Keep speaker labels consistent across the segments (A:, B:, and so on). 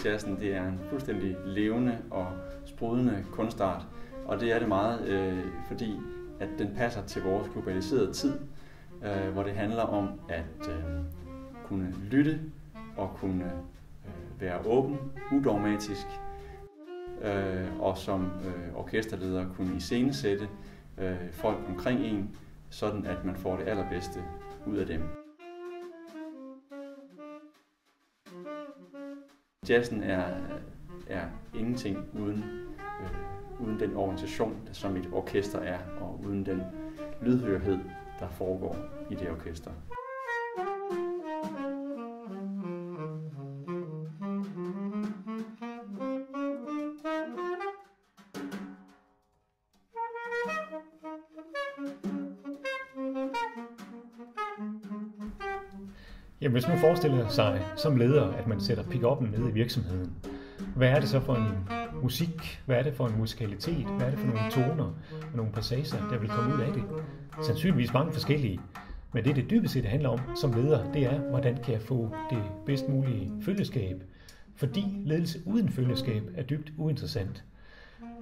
A: Jazzen, det er en fuldstændig levende og sprudlende kunstart, og det er det meget, fordi at den passer til vores globaliserede tid, hvor det handler om at kunne lytte og kunne være åben, udogmatisk, og som orkesterleder kunne iscenesætte folk omkring en, sådan at man får det allerbedste ud af dem. Jazzen er ingenting uden den organisation, som et orkester er, og uden den lydhørhed, der foregår i det orkester.
B: Jamen, hvis man forestiller sig som leder, at man sætter pick-up'en ned i virksomheden, hvad er det så for en musik? Hvad er det for en musikalitet? Hvad er det for nogle toner og nogle passager, der vil komme ud af det? Sandsynligvis mange forskellige. Men det dybest set handler om som leder, det er, hvordan kan jeg få det bedst mulige følgeskab? Fordi ledelse uden følgeskab er dybt uinteressant.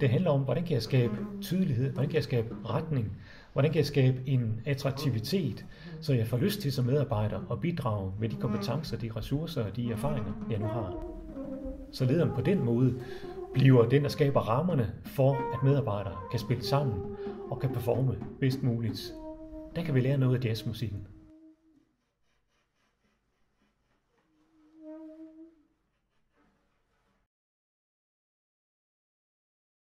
B: Det handler om, hvordan kan jeg skabe tydelighed, hvordan kan jeg skabe retning, hvordan kan jeg skabe en attraktivitet, så jeg får lyst til som medarbejder at bidrage med de kompetencer, de ressourcer og de erfaringer, jeg nu har. Så lederen på den måde bliver den, der skaber rammerne for, at medarbejdere kan spille sammen og kan performe bedst muligt. Der kan vi lære noget af jazzmusikken.